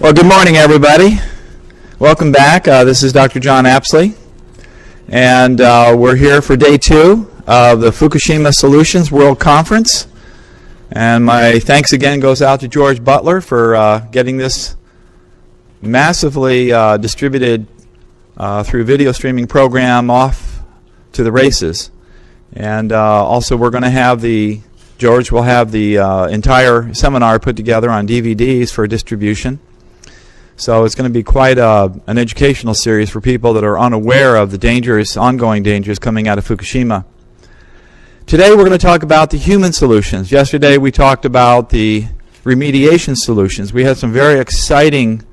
Well, good morning, everybody. Welcome back. This is Dr. John Apsley, and we're here for day 2 of the Fukushima Solutions World Conference. And my thanks again goes out to George Butler for getting this massively distributed through video streaming program off to the races. And also we're going to have George will have the entire seminar put together on DVDs for distribution. So it's going to be quite an educational series for people that are unaware of the ongoing dangers coming out of Fukushima. Today we're going to talk about the human solutions. Yesterday we talked about the remediation solutions. We had some very exciting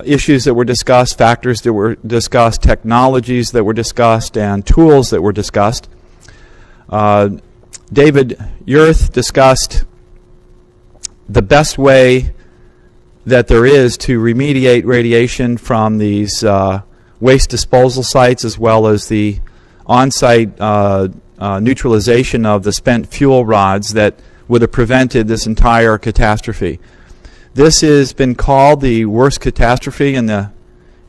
issues that were discussed, factors that were discussed, technologies that were discussed, and tools that were discussed. David Yurth discussed the best way that there is to remediate radiation from these waste disposal sites, as well as the on-site neutralization of the spent fuel rods that would have prevented this entire catastrophe. This has been called the worst catastrophe in the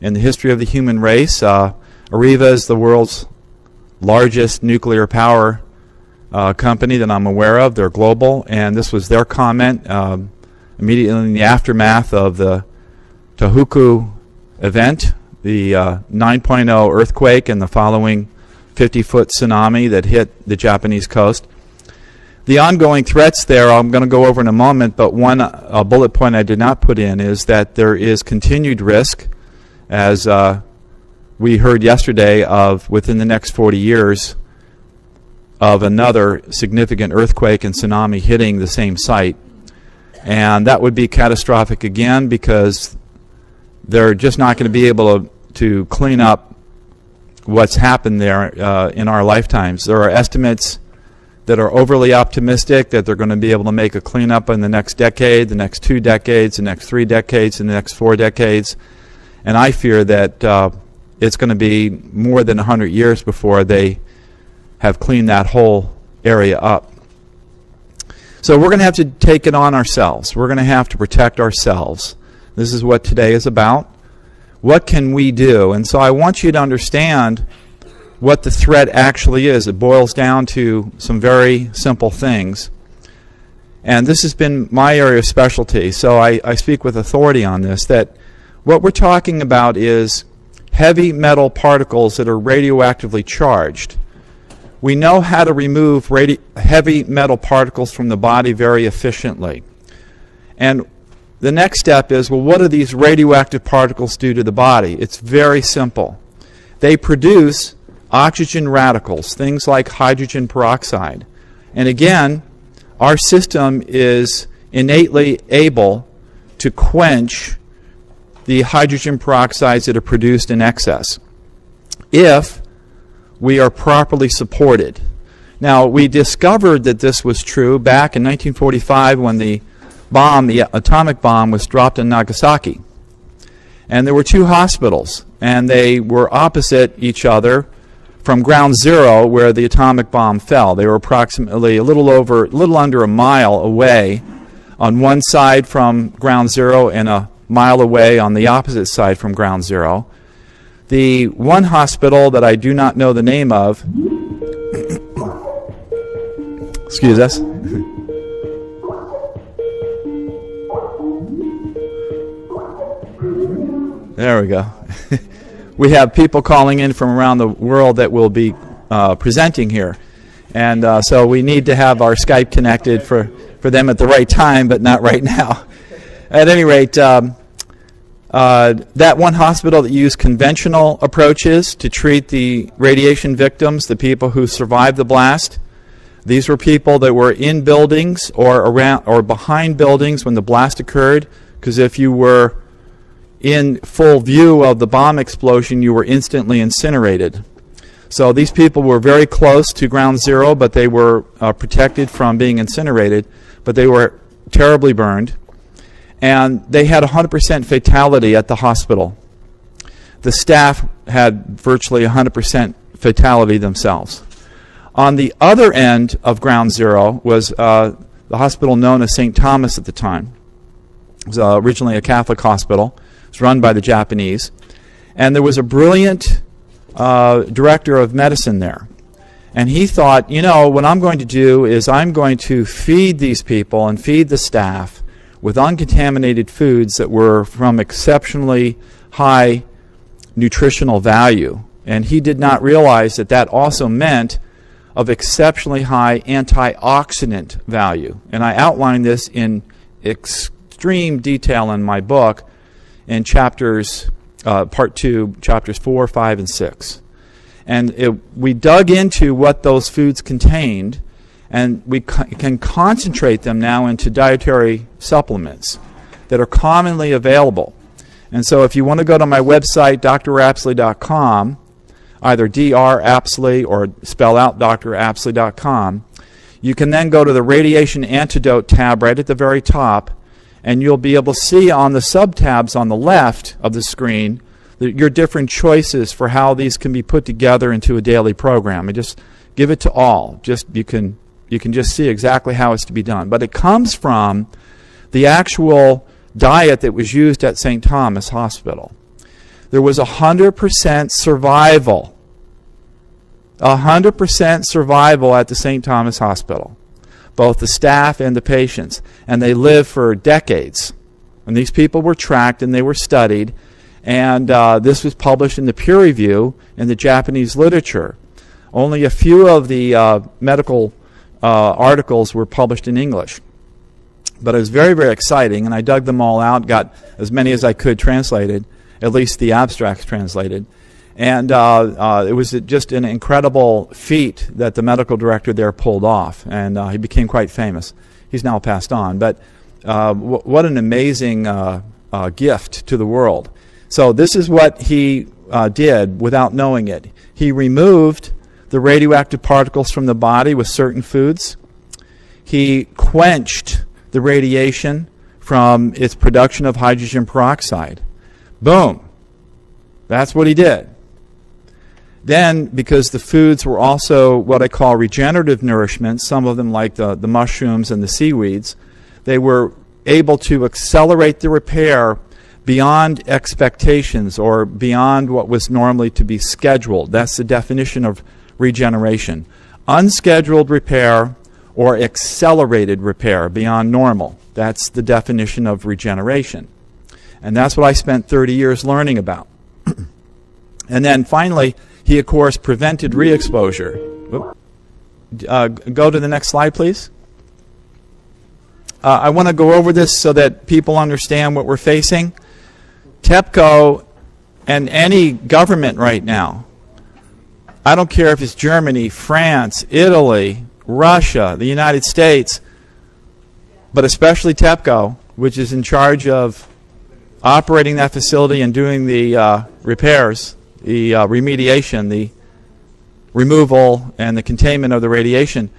history of the human race. Areva is the world's largest nuclear power company that I'm aware of. They're global, and this was their comment immediately in the aftermath of the Tohoku event, the 9.0 earthquake and the following 50-foot tsunami that hit the Japanese coast. The ongoing threats there I'm going to go over in a moment, but one bullet point I did not put in is that there is continued risk, as we heard yesterday, of within the next 40 years of another significant earthquake and tsunami hitting the same site. And that would be catastrophic again, because they're just not going to be able to clean up what's happened there in our lifetimes. There are estimates that are overly optimistic that they're going to be able to make a cleanup in the next decade, the next 2 decades, the next 3 decades, and the next 4 decades. And I fear that it's going to be more than 100 years before they have cleaned that whole area up. So we're going to have to take it on ourselves. We're going to have to protect ourselves. This is what today is about. What can we do? And so I want you to understand what the threat actually is. It boils down to some very simple things. And this has been my area of specialty, so I speak with authority on this, that what we're talking about is heavy metal particles that are radioactively charged. We know how to remove heavy metal particles from the body very efficiently. And the next step is, well, what do these radioactive particles do to the body? It's very simple. They produce oxygen radicals, things like hydrogen peroxide. And again, our system is innately able to quench the hydrogen peroxides that are produced in excess if we are properly supported. Now, we discovered that this was true back in 1945 when the atomic bomb was dropped in Nagasaki. And there were 2 hospitals, and they were opposite each other from ground zero where the atomic bomb fell. They were approximately a little under a mile away on one side from ground zero and a mile away on the opposite side from ground zero. The one hospital that I do not know the name of, excuse us. There we go. We have people calling in from around the world that will be presenting here. And so we need to have our Skype connected for them at the right time, but not right now. At any rate, that one hospital that used conventional approaches to treat the radiation victims, the people who survived the blast, these were people that were in buildings or around or behind buildings when the blast occurred, because if you were in full view of the bomb explosion, you were instantly incinerated. So these people were very close to ground zero, but they were protected from being incinerated, but they were terribly burned. And they had 100% fatality at the hospital. The staff had virtually 100% fatality themselves. On the other end of ground zero was the hospital known as St. Thomas at the time. It was originally a Catholic hospital. It was run by the Japanese. And there was a brilliant director of medicine there. And he thought, you know, what I'm going to do is I'm going to feed these people and feed the staff with uncontaminated foods that were from exceptionally high nutritional value. And he did not realize that that also meant of exceptionally high antioxidant value. And I outline this in extreme detail in my book in chapters, part 2, chapters 4, 5, and 6. And we dug into what those foods contained, and we can concentrate them now into dietary supplements that are commonly available. And so if you want to go to my website, drapsley.com, either drapsley or spell out drapsley.com, you can then go to the Radiation Antidote tab right at the very top, and you'll be able to see on the sub-tabs on the left of the screen your different choices for how these can be put together into a daily program. And just give it to all. You can just see exactly how it's to be done. But it comes from the actual diet that was used at St. Thomas Hospital. There was 100% survival. 100% survival at the St. Thomas Hospital. Both the staff and the patients. And they lived for decades. And these people were tracked and they were studied. And this was published in the peer review in the Japanese literature. Only a few of the medical articles were published in English. But it was very, very exciting, and I dug them all out, got as many as I could translated, at least the abstracts translated. And it was just an incredible feat that the medical director there pulled off, and he became quite famous. He's now passed on. But what an amazing gift to the world. So this is what he did without knowing it. He removed the radioactive particles from the body with certain foods. He quenched the radiation from its production of hydrogen peroxide. Boom. That's what he did. Then, because the foods were also what I call regenerative nourishment, some of them like the mushrooms and the seaweeds, they were able to accelerate the repair beyond expectations or beyond what was normally to be scheduled. That's the definition of regeneration. Unscheduled repair or accelerated repair beyond normal. That's the definition of regeneration. And that's what I spent 30 years learning about. And then finally, he, of course, prevented re-exposure. Go to the next slide, please. I want to go over this so that people understand what we're facing. TEPCO and any government right now, I don't care if it's Germany, France, Italy, Russia, the United States, but especially TEPCO, which is in charge of operating that facility and doing the repairs, the remediation, the removal, and the containment of the radiation,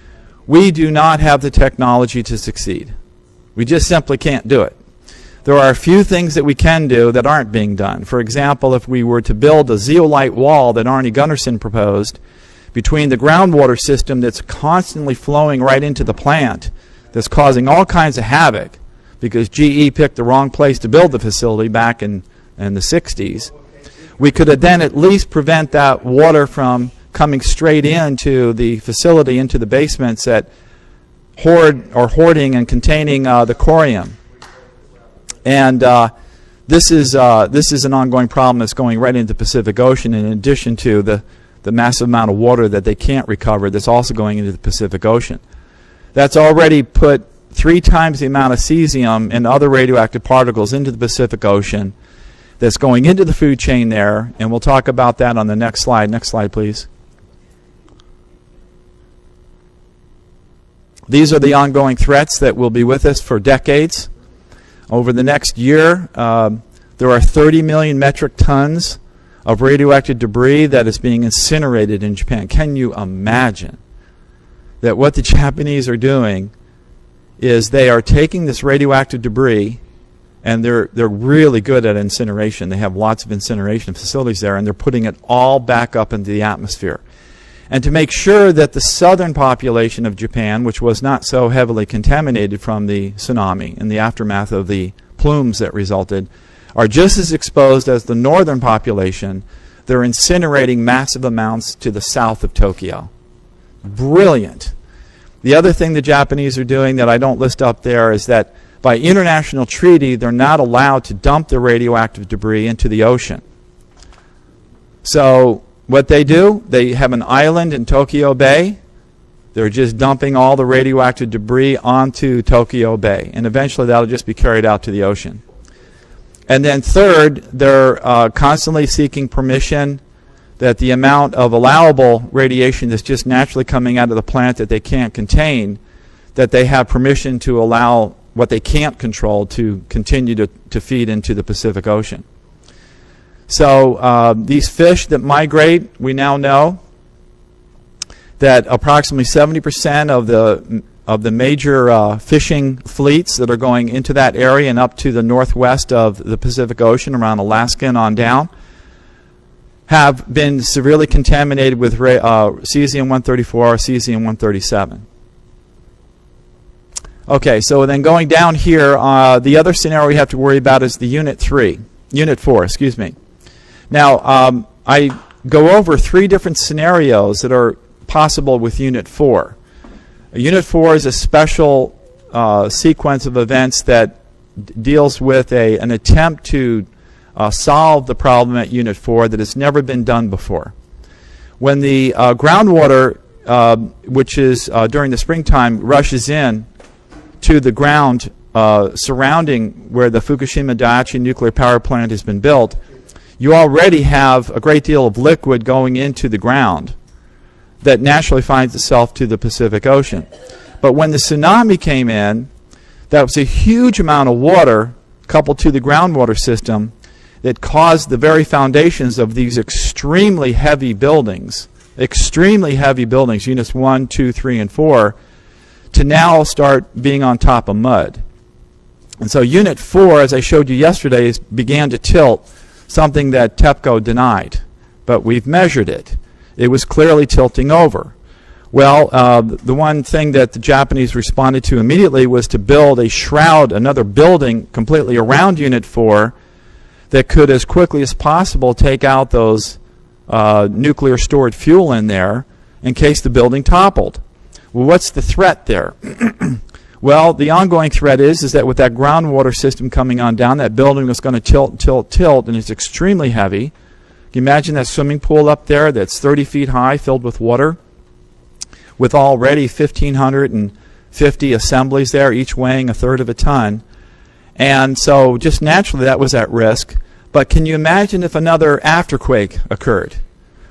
we do not have the technology to succeed. We just simply can't do it. There are a few things that we can do that aren't being done. For example, if we were to build a zeolite wall that Arnie Gunnarsson proposed between the groundwater system that's constantly flowing right into the plant, that's causing all kinds of havoc because GE picked the wrong place to build the facility back in the 60s, we could then at least prevent that water from coming straight into the facility, into the basements that hoarding and containing the corium. And this is an ongoing problem that's going right into the Pacific Ocean, in addition to the massive amount of water that they can't recover that's also going into the Pacific Ocean. That's already put 3 times the amount of cesium and other radioactive particles into the Pacific Ocean that's going into the food chain there, and we'll talk about that on the next slide. Next slide, please. These are the ongoing threats that will be with us for decades. Over the next year, there are 30 million metric tons of radioactive debris that is being incinerated in Japan. Can you imagine that what the Japanese are doing is they are taking this radioactive debris, and they're really good at incineration. They have lots of incineration facilities there, and they're putting it all back up into the atmosphere. And to make sure that the southern population of Japan, which was not so heavily contaminated from the tsunami and the aftermath of the plumes that resulted, are just as exposed as the northern population. They're incinerating massive amounts to the south of Tokyo. Brilliant. The other thing the Japanese are doing that I don't list up there is that by international treaty, they're not allowed to dump the radioactive debris into the ocean. So what they do, they have an island in Tokyo Bay. They're just dumping all the radioactive debris onto Tokyo Bay, and eventually that'll just be carried out to the ocean. And then third, they're constantly seeking permission that the amount of allowable radiation that's just naturally coming out of the plant that they can't contain, that they have permission to allow what they can't control to continue to feed into the Pacific Ocean. So these fish that migrate, we now know that approximately 70% of the major fishing fleets that are going into that area and up to the northwest of the Pacific Ocean, around Alaska and on down, have been severely contaminated with cesium-134 or cesium-137. Okay, so then going down here, the other scenario we have to worry about is the Unit 4, excuse me. Now, I go over 3 different scenarios that are possible with Unit 4. Unit 4 is a special sequence of events that deals with an attempt to solve the problem at Unit 4 that has never been done before. When the groundwater, which is during the springtime, rushes in to the ground surrounding where the Fukushima Daiichi nuclear power plant has been built, you already have a great deal of liquid going into the ground that naturally finds itself to the Pacific Ocean. But when the tsunami came in, that was a huge amount of water coupled to the groundwater system that caused the very foundations of these extremely heavy buildings, units 1, 2, 3, and 4, to now start being on top of mud. And so Unit 4, as I showed you yesterday, began to tilt, something that TEPCO denied. But we've measured it. It was clearly tilting over. Well, the one thing that the Japanese responded to immediately was to build a shroud, another building completely around Unit 4 that could, as quickly as possible, take out those nuclear stored fuel in there in case the building toppled. Well, what's the threat there? Well, the ongoing threat is that with that groundwater system coming on down, that building is going to tilt, and it's extremely heavy. Can you imagine that swimming pool up there that's 30 feet high, filled with water, with already 1,550 assemblies there, each weighing 1/3 of a ton? And so just naturally that was at risk. But can you imagine if another afterquake occurred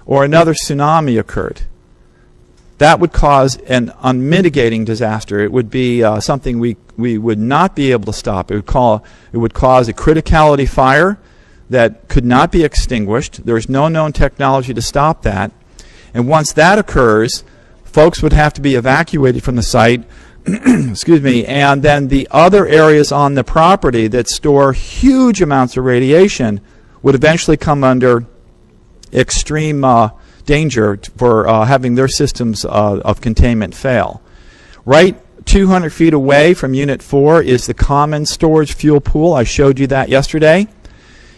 or another tsunami occurred? That would cause an unmitigating disaster. It would be something we would not be able to stop. It would cause a criticality fire that could not be extinguished. There's no known technology to stop that. And once that occurs, folks would have to be evacuated from the site, excuse me, and then the other areas on the property that store huge amounts of radiation would eventually come under extreme danger for having their systems of containment fail. Right 200 feet away from Unit 4 is the common storage fuel pool. I showed you that yesterday.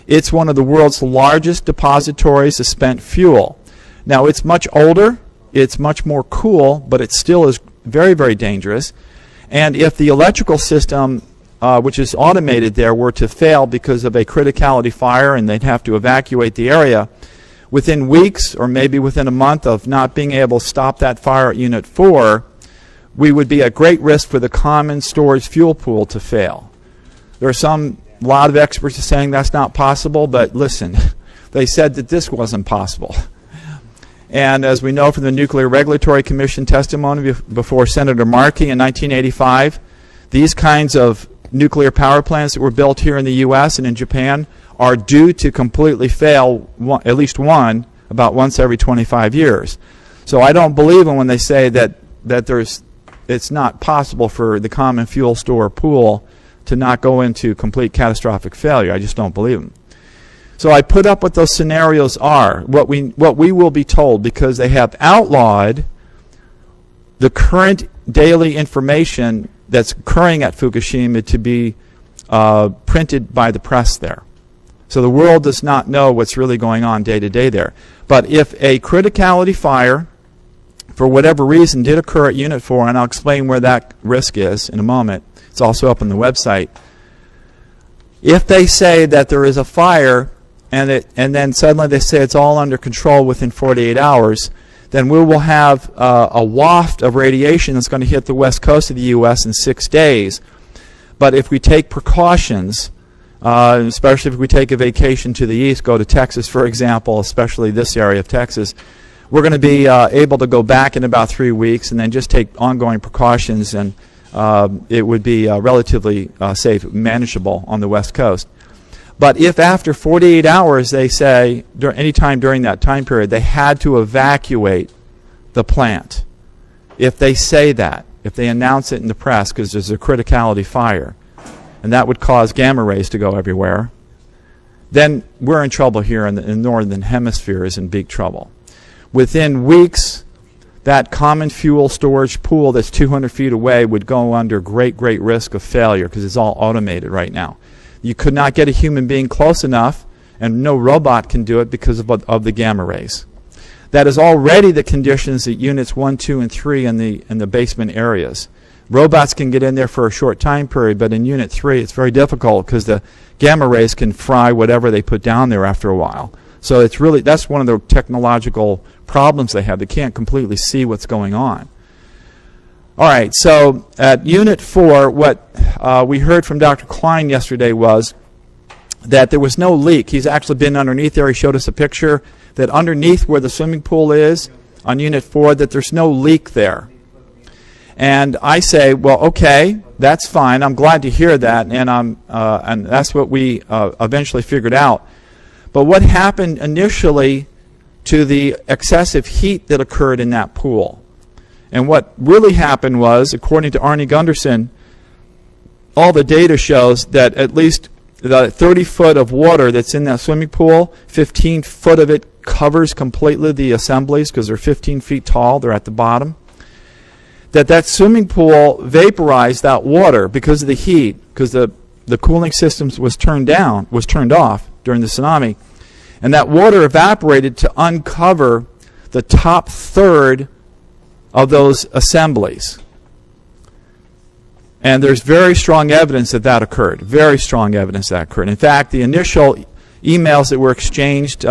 It's one of the world's largest depositories of spent fuel. Now, it's much older, it's much more cool, but it still is very, very dangerous. And if the electrical system, which is automated there, were to fail because of a criticality fire and they'd have to evacuate the area, within weeks or maybe within a month of not being able to stop that fire at Unit 4, we would be at great risk for the common storage fuel pool to fail. There are a lot of experts are saying that's not possible, but listen, they said that this wasn't possible. And as we know from the Nuclear Regulatory Commission testimony before Senator Markey in 1985, these kinds of nuclear power plants that were built here in the U.S. and in Japan are due to completely fail, at least one, about once every 25 years. So I don't believe them when they say that it's not possible for the common fuel store pool to not go into complete catastrophic failure. I just don't believe them. So I put up what those scenarios are, what we will be told, because they have outlawed the current daily information that's occurring at Fukushima to be printed by the press there. So the world does not know what's really going on day to day there. But if a criticality fire, for whatever reason, did occur at Unit 4, and I'll explain where that risk is in a moment. It's also up on the website. If they say that there is a fire and then suddenly they say it's all under control within 48 hours, then we will have a waft of radiation that's going to hit the west coast of the U.S. in 6 days. But if we take precautions, especially if we take a vacation to the east, go to Texas, for example, especially this area of Texas, we're going to be able to go back in about 3 weeks and then just take ongoing precautions, and it would be relatively safe, manageable on the west coast. But if after 48 hours they say, any time during that time period, they had to evacuate the plant, if they say that, if they announce it in the press because there's a criticality fire, and that would cause gamma rays to go everywhere, then we're in trouble here in the northern hemisphere is in big trouble. Within weeks, that common fuel storage pool that's 200 feet away would go under great risk of failure because it's all automated right now. You could not get a human being close enough, and no robot can do it because of the gamma rays. That is already the conditions at Units 1, 2, and 3 in the basement areas. Robots can get in there for a short time period, but in Unit 3 it's very difficult because the gamma rays can fry whatever they put down there after a while. So it's really, that's one of the technological problems they have. They can't completely see what's going on. All right, so at Unit 4, what we heard from Dr. Klein yesterday was that there was no leak. He's actually been underneath there. He showed us a picture that underneath where the swimming pool is on Unit 4, that there's no leak there. And I say, well, okay, that's fine. I'm glad to hear that, and that's what we eventually figured out. But what happened initially to the excessive heat that occurred in that pool? And what really happened was, according to Arnie Gunderson, all the data shows that at least the 30 foot of water that's in that swimming pool, 15 foot of it covers completely the assemblies because they're 15 feet tall, they're at the bottom. That swimming pool vaporized that water because of the heat, because the cooling systems was turned off during the tsunami, and that water evaporated to uncover the top third of those assemblies. And there's very strong evidence that that occurred. Very strong evidence that occurred. In fact, the initial emails that were exchanged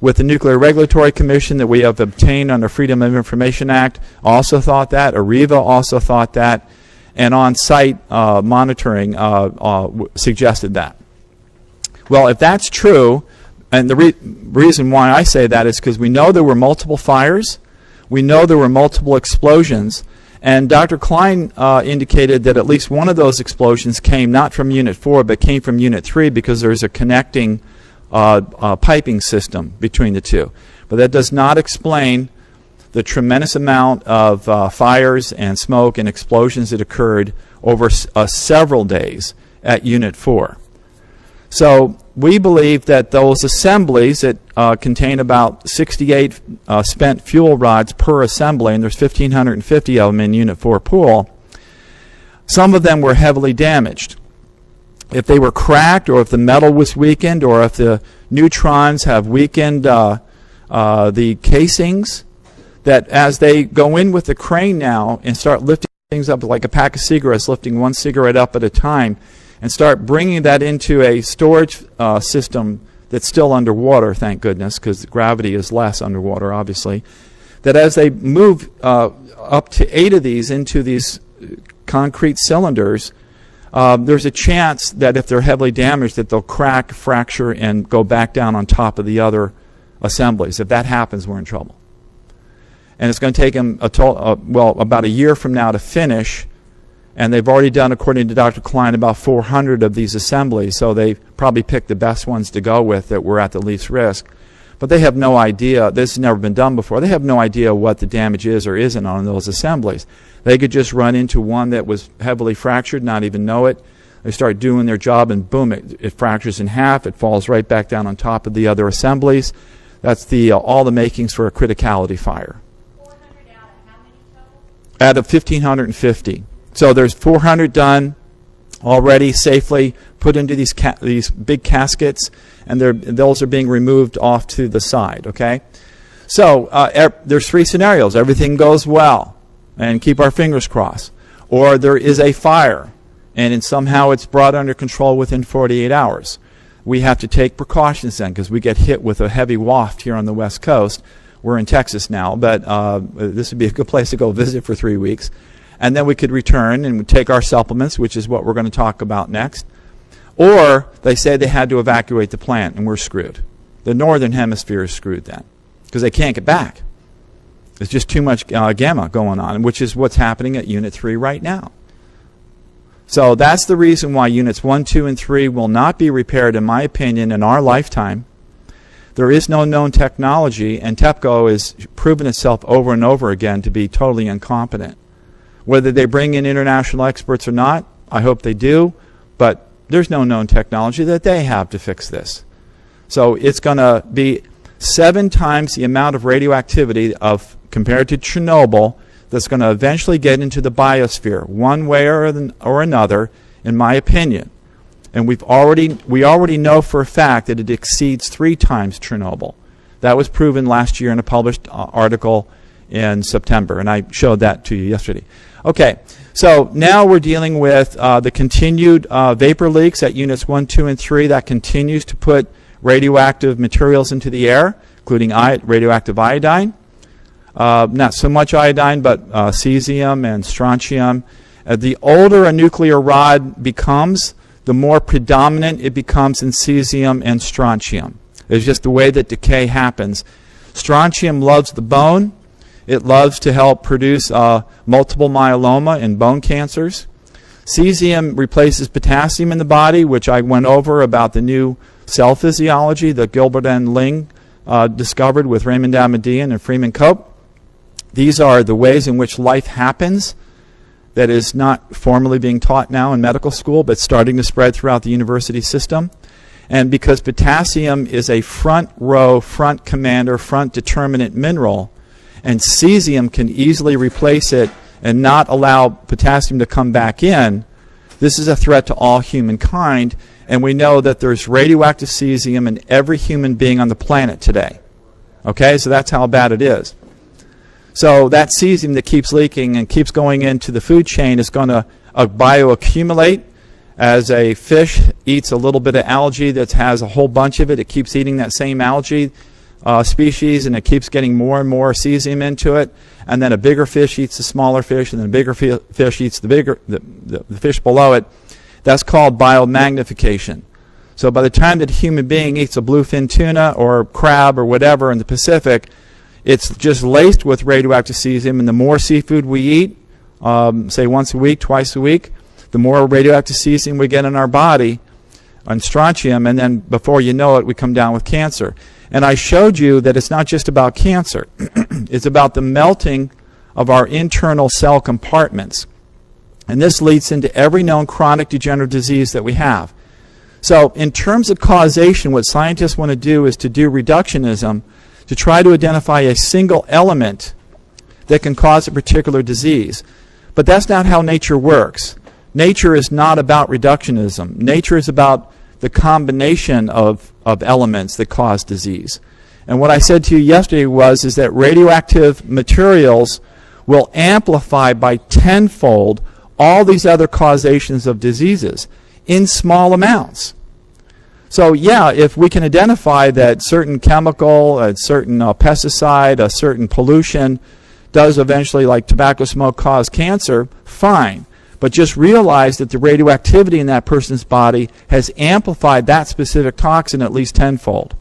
with the Nuclear Regulatory Commission that we have obtained under Freedom of Information Act also thought that. AREVA also thought that. And on-site monitoring suggested that. Well, if that's true, and the reason why I say that is because we know there were multiple fires. We know there were multiple explosions. And Dr. Klein indicated that at least one of those explosions came not from Unit 4, but came from Unit 3 because there's a connecting piping system between the two. But that does not explain the tremendous amount of fires and smoke and explosions that occurred over several days at Unit 4. So we believe that those assemblies that contain about 68 spent fuel rods per assembly, and there's 1,550 of them in Unit 4 pool, some of them were heavily damaged. If they were cracked, or if the metal was weakened, or if the neutrons have weakened the casings, that as they go in with the crane now and start lifting things up like a pack of cigarettes, lifting one cigarette up at a time, and start bringing that into a storage system that's still underwater, thank goodness, because gravity is less underwater, obviously, that as they move up to 8 of these into these concrete cylinders, there's a chance that if they're heavily damaged that they'll crack, fracture, and go back down on top of the other assemblies. If that happens, we're in trouble. And it's going to take them about a year from now to finish. And they've already done, according to Dr. Klein, about 400 of these assemblies. So they probably picked the best ones to go with that were at the least risk. But they have no idea. This has never been done before. They have no idea what the damage is or isn't on those assemblies. They could just run into one that was heavily fractured, not even know it. They start doing their job, and boom, it fractures in half. It falls right back down on top of the other assemblies. That's all the makings for a criticality fire. 400 out of how many total? Out of 1,550. So there's 400 done already safely put into these big caskets, and those are being removed off to the side. Okay, so there's three scenarios: everything goes well, and keep our fingers crossed, or there is a fire, and somehow it's brought under control within 48 hours. We have to take precautions then, because we get hit with a heavy waft here on the West Coast. We're in Texas now, but this would be a good place to go visit for 3 weeks. And then we could return and take our supplements, which is what we're going to talk about next. Or they say they had to evacuate the plant, and we're screwed. The northern hemisphere is screwed then, because they can't get back. There's just too much gamma going on, which is what's happening at Unit 3 right now. So that's the reason why Units 1, 2, and 3 will not be repaired, in my opinion, in our lifetime. There is no known technology, and TEPCO has proven itself over and over again to be totally incompetent. Whether they bring in international experts or not, I hope they do, but there's no known technology that they have to fix this. So it's going to be 7 times the amount of radioactivity compared to Chernobyl that's going to eventually get into the biosphere, one way or another, in my opinion. And we already know for a fact that it exceeds 3 times Chernobyl. That was proven last year in a published article in September, and I showed that to you yesterday. Okay, so now we're dealing with the continued vapor leaks at Units 1, 2, and 3 that continues to put radioactive materials into the air, including radioactive iodine. Not so much iodine, but cesium and strontium. The older a nuclear rod becomes, the more predominant it becomes in cesium and strontium. It's just the way that decay happens. Strontium loves the bone. It loves to help produce multiple myeloma and bone cancers. Cesium replaces potassium in the body, which I went over about the new cell physiology that Gilbert and Ling discovered with Raymond Amadian and Freeman Cope. These are the ways in which life happens that is not formally being taught now in medical school, but starting to spread throughout the university system. And because potassium is a front row, front commander, front determinant mineral, and cesium can easily replace it and not allow potassium to come back in, this is a threat to all humankind, and we know that there's radioactive cesium in every human being on the planet today. Okay, so that's how bad it is. So that cesium that keeps leaking and keeps going into the food chain is going to bioaccumulate. As a fish eats a little bit of algae that has a whole bunch of it, it keeps eating that same algae species, and it keeps getting more and more cesium into it. And then a bigger fish eats the smaller fish, and then a bigger fish eats the fish below it. That's called biomagnification. So by the time that a human being eats a bluefin tuna or crab or whatever in the Pacific, it's just laced with radioactive cesium, and the more seafood we eat, say once a week, twice a week, the more radioactive cesium we get in our body, and strontium, and then before you know it, we come down with cancer. And I showed you that it's not just about cancer. It's about the melting of our internal cell compartments. And this leads into every known chronic degenerative disease that we have. So in terms of causation, what scientists want to do is to do reductionism to try to identify a single element that can cause a particular disease. But that's not how nature works. Nature is not about reductionism. Nature is about the combination of elements that cause disease. And what I said to you yesterday is that radioactive materials will amplify by tenfold all these other causations of diseases in small amounts. So yeah, if we can identify that certain chemical, a certain pesticide, a certain pollution does eventually, like tobacco smoke, cause cancer, fine. But just realize that the radioactivity in that person's body has amplified that specific toxin at least tenfold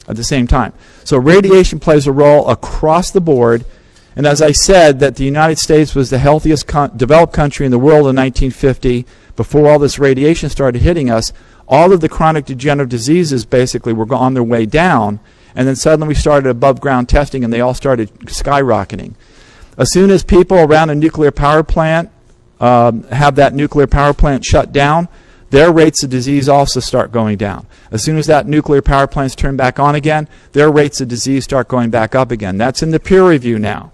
at the same time. So radiation plays a role across the board. And as I said, that the United States was the healthiest developed country in the world in 1950, before all this radiation started hitting us, all of the chronic degenerative diseases basically were on their way down, and then suddenly we started above ground testing and they all started skyrocketing. As soon as people around a nuclear power plant have that nuclear power plant shut down, their rates of disease also start going down. As soon as that nuclear power plant's turned back on again, their rates of disease start going back up again. That's in the peer review now.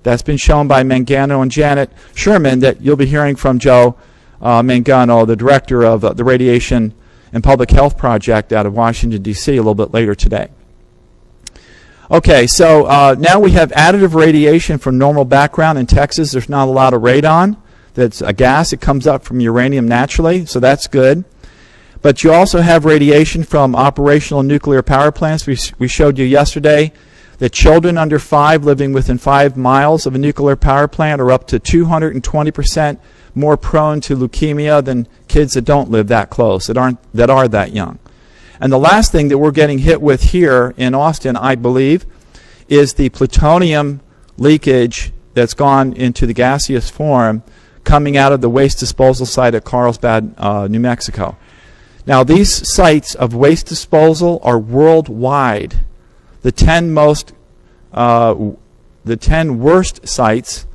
That's been shown by Mangano and Janet Sherman that you'll be hearing from Joe Mangano, the director of the Radiation and Public Health Project out of Washington, D.C., a little bit later today. Okay, so now we have additive radiation from normal background. In Texas, there's not a lot of radon. That's a gas. It comes up from uranium naturally, so that's good. But you also have radiation from operational nuclear power plants. We showed you yesterday that children under 5 living within 5 miles of a nuclear power plant are up to 220% more prone to leukemia than kids that don't live that close, that are that young. And the last thing that we're getting hit with here in Austin, I believe, is the plutonium leakage that's gone into the gaseous form coming out of the waste disposal site at Carlsbad, New Mexico. Now, these sites of waste disposal are worldwide. The 10 worst sites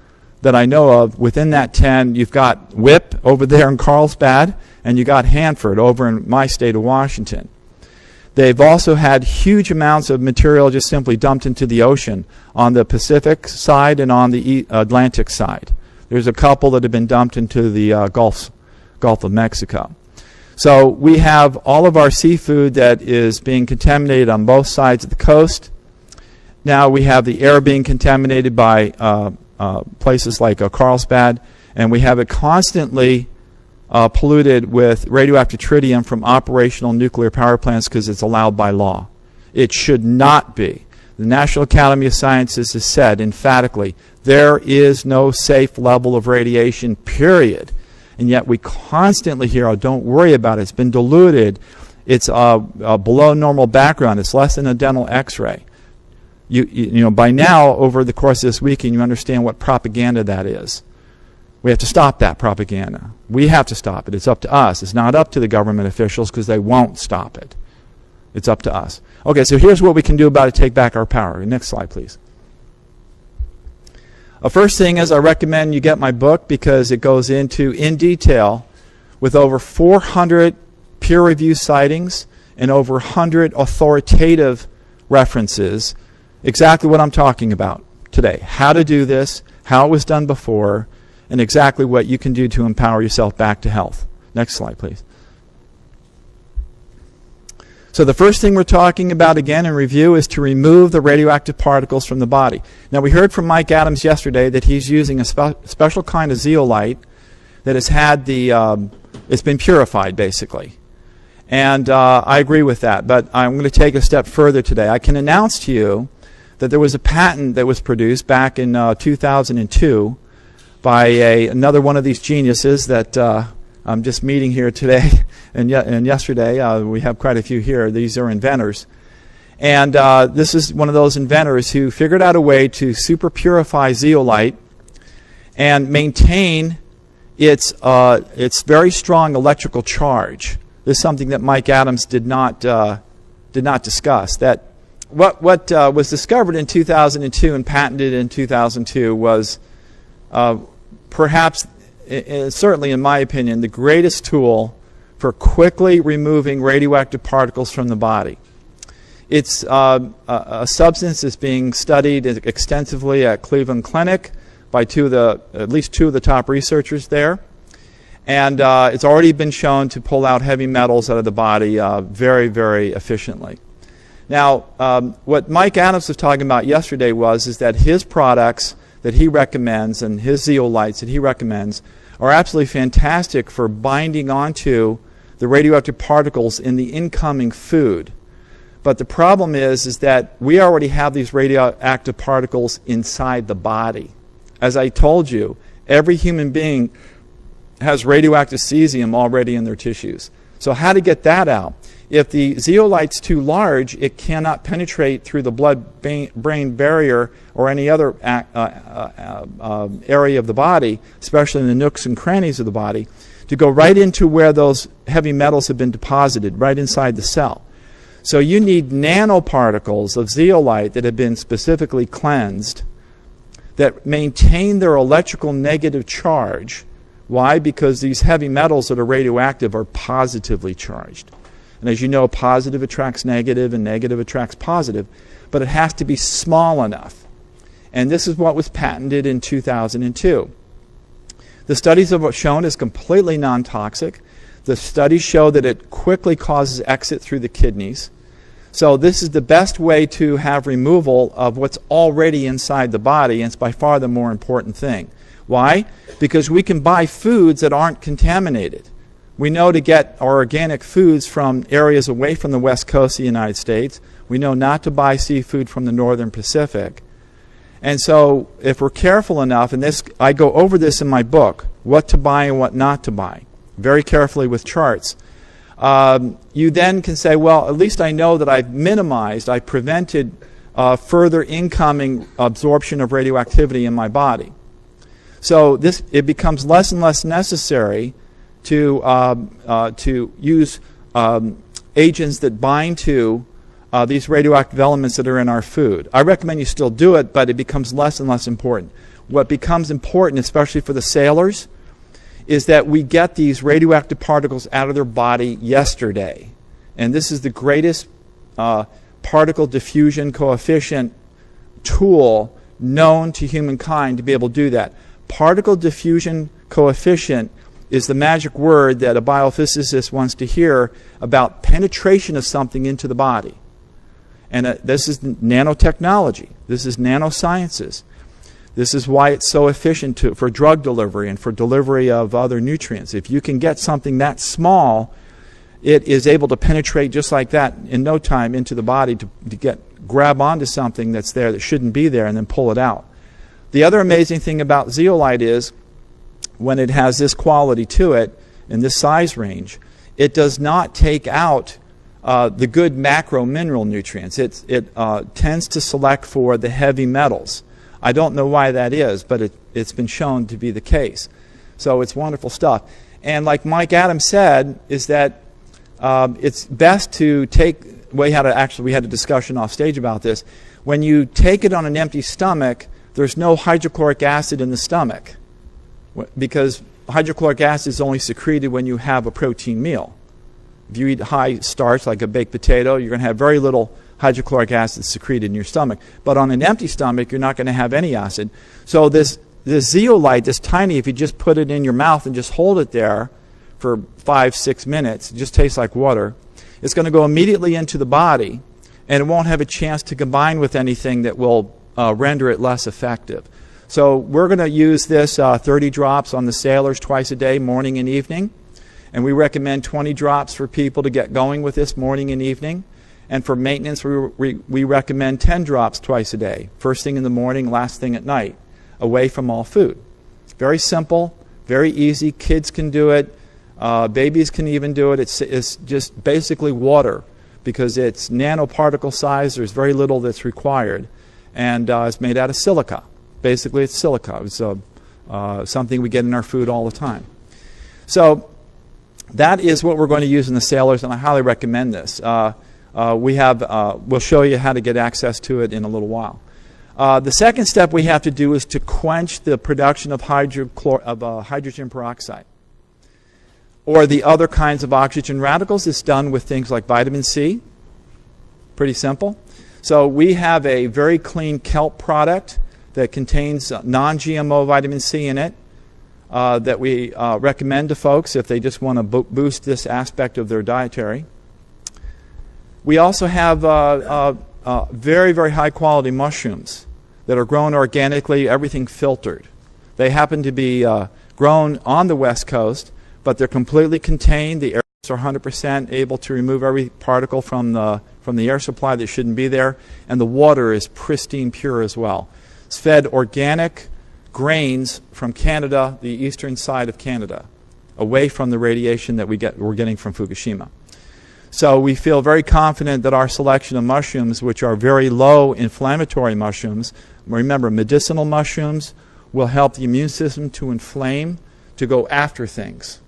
that I know of, within that 10, you've got WIP over there in Carlsbad, and you got Hanford over in my state of Washington. They've also had huge amounts of material just simply dumped into the ocean on the Pacific side and on the Atlantic side. There's a couple that have been dumped into the Gulf of Mexico. So we have all of our seafood that is being contaminated on both sides of the coast. Now we have the air being contaminated by places like Carlsbad, and we have it constantly polluted with radioactive tritium from operational nuclear power plants because it's allowed by law. It should not be. The National Academy of Sciences has said emphatically, there is no safe level of radiation, period. And yet we constantly hear, oh, don't worry about it. It's been diluted. It's below normal background. It's less than a dental x-ray. You know, by now, over the course of this weekend, you understand what propaganda that is. We have to stop that propaganda. We have to stop it. It's up to us. It's not up to the government officials because they won't stop it. It's up to us. Okay, so here's what we can do about it to take back our power. Next slide, please. First thing is I recommend you get my book because it goes into, in detail, with over 400 peer-reviewed sightings and over 100 authoritative references, exactly what I'm talking about today. How to do this, how it was done before, and exactly what you can do to empower yourself back to health. Next slide, please. So the first thing we're talking about again in review is to remove the radioactive particles from the body. Now we heard from Mike Adams yesterday that he's using a special kind of zeolite that has had it's been purified basically. And I agree with that, but I'm going to take a step further today. I can announce to you that there was a patent that was produced back in 2002 by another one of these geniuses that I'm just meeting here today and yesterday. We have quite a few here. These are inventors. And this is one of those inventors who figured out a way to super purify zeolite and maintain its very strong electrical charge. This is something that Mike Adams did not discuss. That what was discovered in 2002 and patented in 2002 was perhaps, certainly in my opinion, the greatest tool for quickly removing radioactive particles from the body. It's a substance that's being studied extensively at Cleveland Clinic by at least two of the top researchers there. And it's already been shown to pull out heavy metals out of the body very, very efficiently. Now, what Mike Adams was talking about yesterday is that his products that he recommends and his zeolites that he recommends are absolutely fantastic for binding onto the radioactive particles in the incoming food. But the problem is that we already have these radioactive particles inside the body. As I told you, every human being has radioactive cesium already in their tissues. So how to get that out? If the zeolite's too large, it cannot penetrate through the blood-brain barrier or any other area of the body, especially in the nooks and crannies of the body, to go right into where those heavy metals have been deposited, right inside the cell. So you need nanoparticles of zeolite that have been specifically cleansed that maintain their electrical negative charge. Why? Because these heavy metals that are radioactive are positively charged. And as you know, positive attracts negative and negative attracts positive, but it has to be small enough. And this is what was patented in 2002. The studies have shown it's completely non-toxic. The studies show that it quickly causes exit through the kidneys. So this is the best way to have removal of what's already inside the body, and it's by far the more important thing. Why? Because we can buy foods that aren't contaminated. We know to get our organic foods from areas away from the west coast of the United States. We know not to buy seafood from the northern Pacific. And so if we're careful enough, and this, I go over this in my book, what to buy and what not to buy, very carefully with charts, you then can say, well, at least I know that I've prevented further incoming absorption of radioactivity in my body. So it becomes less and less necessary to use agents that bind to these radioactive elements that are in our food. I recommend you still do it, but it becomes less and less important. What becomes important, especially for the sailors, is that we get these radioactive particles out of their body yesterday. And this is the greatest particle diffusion coefficient tool known to humankind to be able to do that. Particle diffusion coefficient is the magic word that a biophysicist wants to hear about penetration of something into the body. And this is nanotechnology. This is nanosciences. This is why it's so efficient for drug delivery and for delivery of other nutrients. If you can get something that small, it is able to penetrate just like that in no time into the body to grab onto something that's there that shouldn't be there and then pull it out. The other amazing thing about zeolite is when it has this quality to it in this size range, it does not take out the good macro mineral nutrients. It tends to select for the heavy metals. I don't know why that is, but it's been shown to be the case. So it's wonderful stuff. And like Mike Adams said, is that it's best to take, we had a discussion off stage about this. When you take it on an empty stomach, there's no hydrochloric acid in the stomach because hydrochloric acid is only secreted when you have a protein meal. If you eat high starch like a baked potato, you're going to have very little hydrochloric acid secreted in your stomach. But on an empty stomach, you're not going to have any acid. So this zeolite, this tiny, if you just put it in your mouth and just hold it there for 5-6 minutes, it just tastes like water. It's going to go immediately into the body, and it won't have a chance to combine with anything that will render it less effective. So we're going to use this 30 drops on the sailors twice a day, morning and evening. And we recommend 20 drops for people to get going with this morning and evening. And for maintenance, we recommend 10 drops twice a day, first thing in the morning, last thing at night, away from all food. Very simple, very easy. Kids can do it. Babies can even do it. It's just basically water because it's nanoparticle size. There's very little that's required. And it's made out of silica. Basically, it's silica. It's something we get in our food all the time. So that is what we're going to use in the sailors, and I highly recommend this. We'll show you how to get access to it in a little while. The second step we have to do is to quench the production of hydrogen peroxide or the other kinds of oxygen radicals. It's done with things like vitamin C. Pretty simple. So we have a very clean kelp product that contains non-GMO vitamin C in it that we recommend to folks if they just want to boost this aspect of their dietary. We also have very, very high quality mushrooms that are grown organically, everything filtered. They happen to be grown on the West Coast, but they're completely contained. The air are 100% able to remove every particle from the air supply that shouldn't be there, and the water is pristine pure as well. It's fed organic grains from Canada, the eastern side of Canada, away from the radiation that we're getting from Fukushima. So we feel very confident that our selection of mushrooms, which are very low inflammatory mushrooms, remember medicinal mushrooms will help the immune system to inflame, to go after things.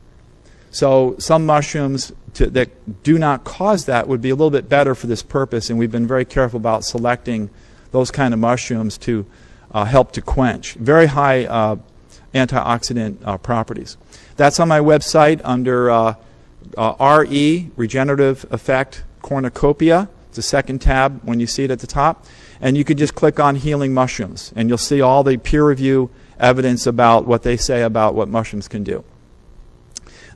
So some mushrooms that do not cause that would be a little bit better for this purpose, and we've been very careful about selecting those kind of mushrooms to help to quench. Very high antioxidant properties. That's on my website under RE, Regenerative Effect Cornucopia. It's the second tab when you see it at the top. And you can just click on Healing Mushrooms, and you'll see all the peer review evidence about what they say about what mushrooms can do.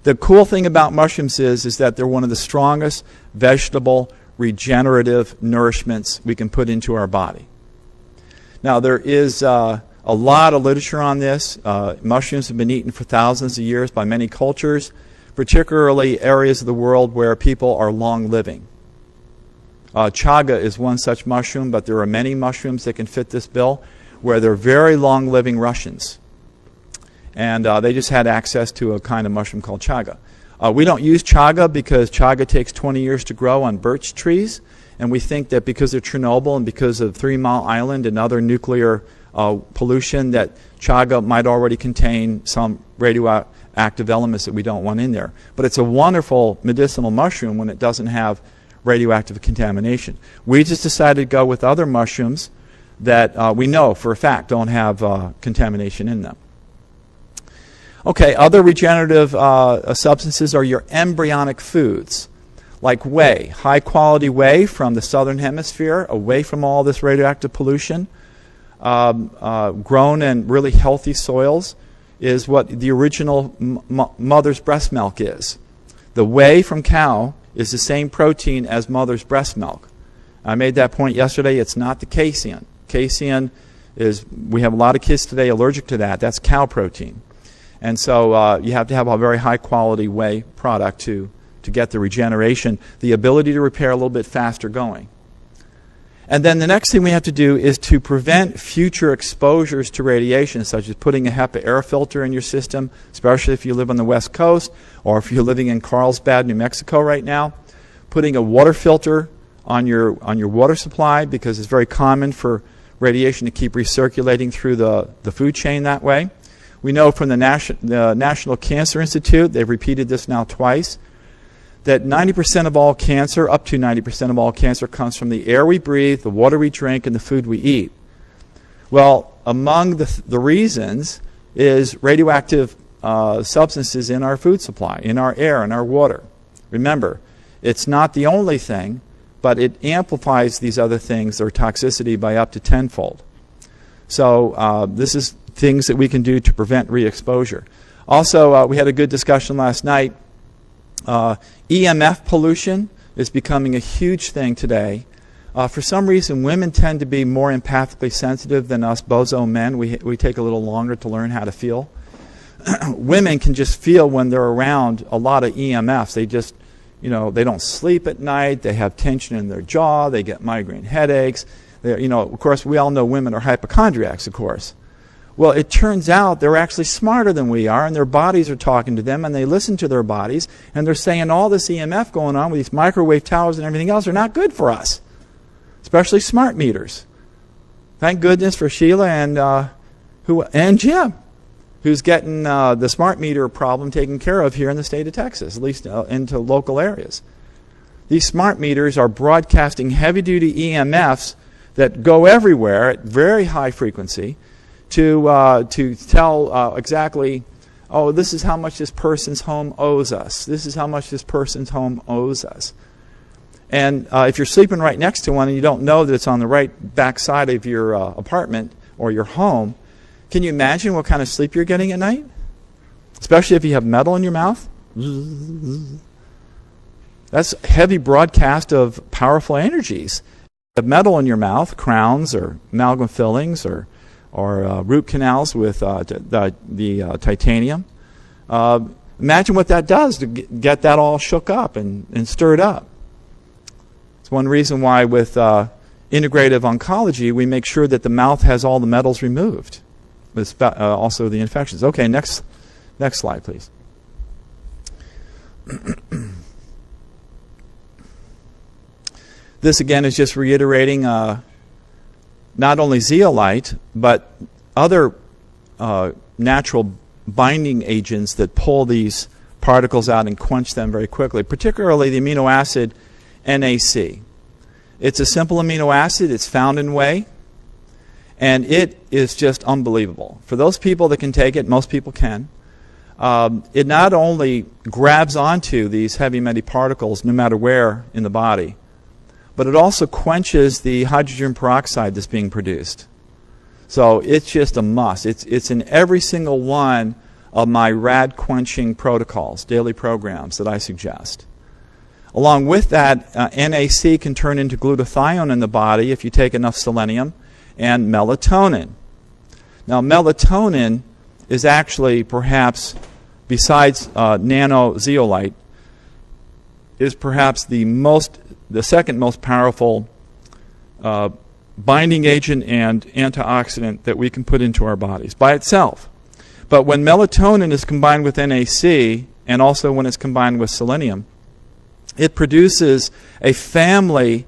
The cool thing about mushrooms is that they're one of the strongest vegetable regenerative nourishments we can put into our body. Now, there is a lot of literature on this. Mushrooms have been eaten for thousands of years by many cultures, particularly areas of the world where people are long living. Chaga is one such mushroom, but there are many mushrooms that can fit this bill where they're very long living Russians. And they just had access to a kind of mushroom called chaga. We don't use chaga because chaga takes 20 years to grow on birch trees, and we think that because of Chernobyl and because of 3 Mile Island and other nuclear pollution that chaga might already contain some radioactive elements that we don't want in there. But it's a wonderful medicinal mushroom when it doesn't have radioactive contamination. We just decided to go with other mushrooms that we know for a fact don't have contamination in them. Okay, other regenerative substances are your embryonic foods, like whey, high-quality whey from the southern hemisphere, away from all this radioactive pollution, grown in really healthy soils, is what the original mother's breast milk is. The whey from cow is the same protein as mother's breast milk. I made that point yesterday. It's not the casein. Casein is, we have a lot of kids today allergic to that. That's cow protein. And so you have to have a very high-quality whey product to get the regeneration, the ability to repair a little bit faster going. And then the next thing we have to do is to prevent future exposures to radiation, such as putting a HEPA air filter in your system, especially if you live on the West Coast or if you're living in Carlsbad, New Mexico right now. Putting a water filter on your water supply, because it's very common for radiation to keep recirculating through the food chain that way. We know from the National Cancer Institute, they've repeated this now twice, that 90% of all cancer, up to 90% of all cancer, comes from the air we breathe, the water we drink, and the food we eat. Well, among the reasons is radioactive substances in our food supply, in our air, in our water. Remember, it's not the only thing, but it amplifies these other things, their toxicity, by up to tenfold. So this is things that we can do to prevent re-exposure. Also, we had a good discussion last night. EMF pollution is becoming a huge thing today. For some reason, women tend to be more empathically sensitive than us bozo men. We take a little longer to learn how to feel. Women can just feel when they're around a lot of EMFs. They just, they don't sleep at night. They have tension in their jaw. They get migraine headaches. Of course, we all know women are hypochondriacs, of course. Well, it turns out they're actually smarter than we are, and their bodies are talking to them, and they listen to their bodies, and they're saying all this EMF going on with these microwave towers and everything else are not good for us, especially smart meters. Thank goodness for Sheila and Jim, who's getting the smart meter problem taken care of here in the state of Texas, at least into local areas. These smart meters are broadcasting heavy-duty EMFs that go everywhere at very high frequency, to tell exactly, oh, this is how much this person's home owes us. This is how much this person's home owes us. And if you're sleeping right next to one and you don't know that it's on the right back side of your apartment or your home, can you imagine what kind of sleep you're getting at night? Especially if you have metal in your mouth. That's heavy broadcast of powerful energies. If you have metal in your mouth, crowns or amalgam fillings or root canals with the titanium. Imagine what that does to get that all shook up and stirred up. It's one reason why with integrative oncology we make sure that the mouth has all the metals removed, with also the infections. Okay, next slide, please. This again is just reiterating not only zeolite, but other natural binding agents that pull these particles out and quench them very quickly, particularly the amino acid NAC. It's a simple amino acid. It's found in whey, and it is just unbelievable. For those people that can take it, most people can, it not only grabs onto these heavy-metal particles no matter where in the body, but it also quenches the hydrogen peroxide that's being produced. So it's just a must. It's in every single one of my rad quenching protocols, daily programs that I suggest. Along with that, NAC can turn into glutathione in the body if you take enough selenium, and melatonin. Now, melatonin is actually perhaps, besides nanozeolite, is perhaps the second most powerful binding agent and antioxidant that we can put into our bodies by itself. But when melatonin is combined with NAC, and also when it's combined with selenium, it produces a family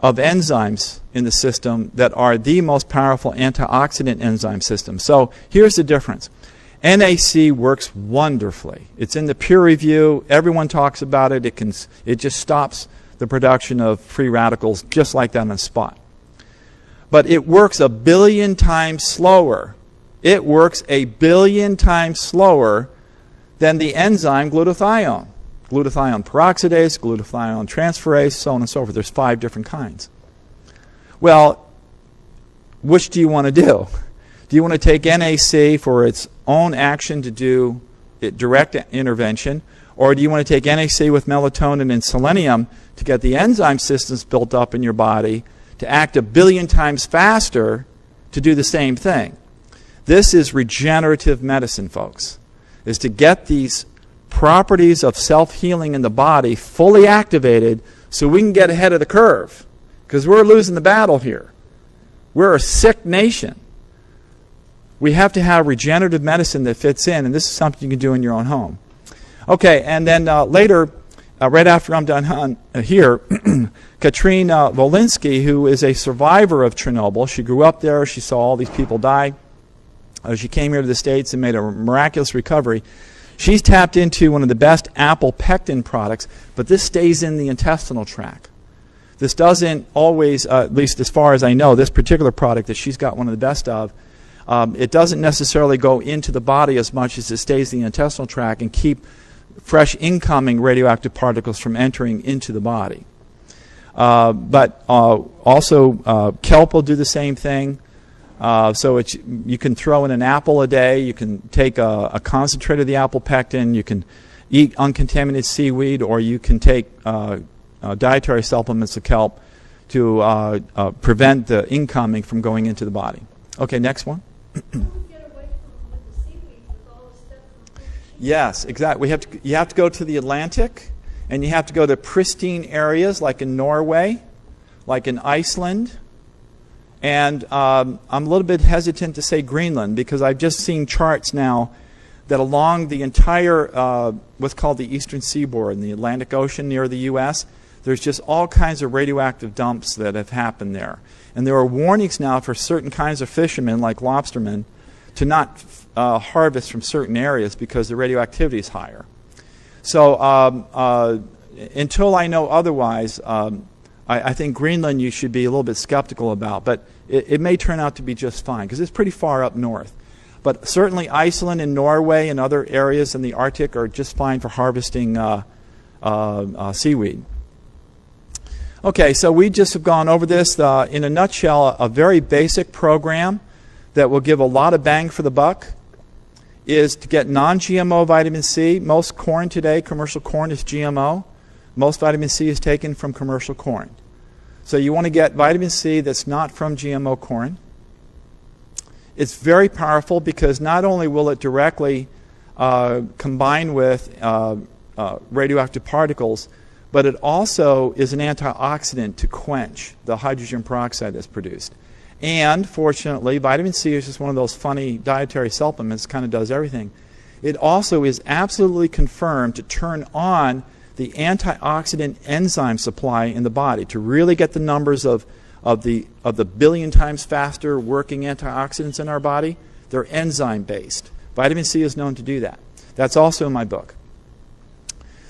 of enzymes in the system that are the most powerful antioxidant enzyme system. So here's the difference. NAC works wonderfully. It's in the peer review. Everyone talks about it. It just stops the production of free radicals just like that on the spot. But it works 1 billion times slower. It works 1 billion times slower than the enzyme glutathione. Glutathione peroxidase, glutathione transferase, so on and so forth. There's 5 different kinds. Well, which do you want to do? Do you want to take NAC for its own action to do direct intervention, or do you want to take NAC with melatonin and selenium to get the enzyme systems built up in your body to act 1 billion times faster to do the same thing? This is regenerative medicine, folks, is to get these properties of self-healing in the body fully activated so we can get ahead of the curve, because we're losing the battle here. We're a sick nation. We have to have regenerative medicine that fits in, and this is something you can do in your own home. Okay, and then later, right after I'm done here, Katrine Volinsky, who is a survivor of Chernobyl, she grew up there, she saw all these people die. She came here to the States and made a miraculous recovery. She's tapped into one of the best apple pectin products, but this stays in the intestinal tract. This doesn't always, at least as far as I know, this particular product that she's got one of the best of, it doesn't necessarily go into the body as much as it stays in the intestinal tract and keep fresh incoming radioactive particles from entering into the body. But also kelp will do the same thing. So you can throw in an apple a day. You can take a concentrate of the apple pectin. You can eat uncontaminated seaweed, or you can take dietary supplements of kelp to prevent the incoming from going into the body. Okay, next one. Yes, exactly. You have to go to the Atlantic, and you have to go to pristine areas like in Norway, like in Iceland. And I'm a little bit hesitant to say Greenland, because I've just seen charts now that along the entire, what's called the eastern seaboard in the Atlantic Ocean near the U.S., there's just all kinds of radioactive dumps that have happened there. And there are warnings now for certain kinds of fishermen, like lobstermen, to not harvest from certain areas because the radioactivity is higher. So until I know otherwise, I think Greenland you should be a little bit skeptical about, but it may turn out to be just fine because it's pretty far up north. But certainly Iceland and Norway and other areas in the Arctic are just fine for harvesting seaweed. Okay, so we just have gone over this. In a nutshell, a very basic program that will give a lot of bang for the buck is to get non-GMO vitamin C. Most corn today, commercial corn, is GMO. Most vitamin C is taken from commercial corn. So you want to get vitamin C that's not from GMO corn. It's very powerful because not only will it directly combine with radioactive particles, but it also is an antioxidant to quench the hydrogen peroxide that's produced. And fortunately, vitamin C is just one of those funny dietary supplements, kind of does everything. It also is absolutely confirmed to turn on the antioxidant enzyme supply in the body, to really get the numbers of the billion times faster working antioxidants in our body. They're enzyme based. Vitamin C is known to do that. That's also in my book.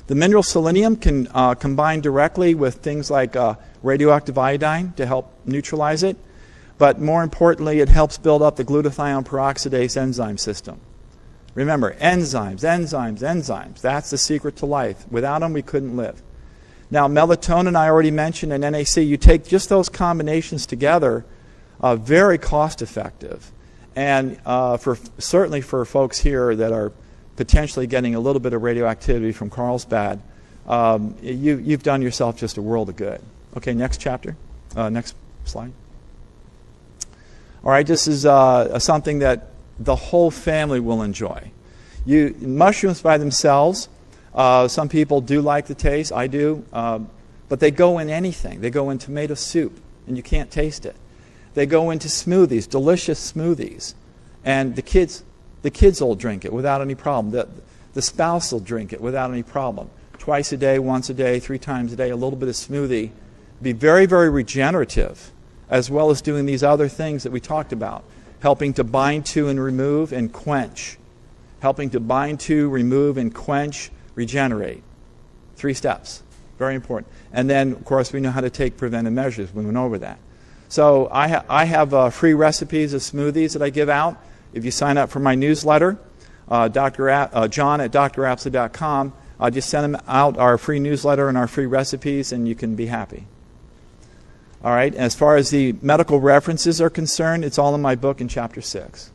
The mineral selenium can combine directly with things like radioactive iodine to help neutralize it, but more importantly, it helps build up the glutathione peroxidase enzyme system. Remember, enzymes, enzymes, enzymes. That's the secret to life. Without them, we couldn't live. Now, melatonin, I already mentioned, and NAC, you take just those combinations together, very cost effective. And certainly for folks here that are potentially getting a little bit of radioactivity from Carlsbad, you've done yourself just a world of good. Okay, next chapter. Next slide. All right, this is something that the whole family will enjoy. Mushrooms by themselves, some people do like the taste. I do. But they go in anything. They go in tomato soup, and you can't taste it. They go into smoothies, delicious smoothies. And the kids will drink it without any problem. The spouse will drink it without any problem. Twice a day, once a day, 3 times a day, a little bit of smoothie. Be very, very regenerative, as well as doing these other things that we talked about. Helping to bind to and remove and quench. Helping to bind to, remove, and quench, regenerate. 3 steps. Very important. And then, of course, we know how to take preventive measures. We went over that. So I have free recipes of smoothies that I give out. If you sign up for my newsletter, John at drapsley.com, I'll just send them out our free newsletter and our free recipes, and you can be happy. All right. As far as the medical references are concerned, it's all in my book in Chapter 6.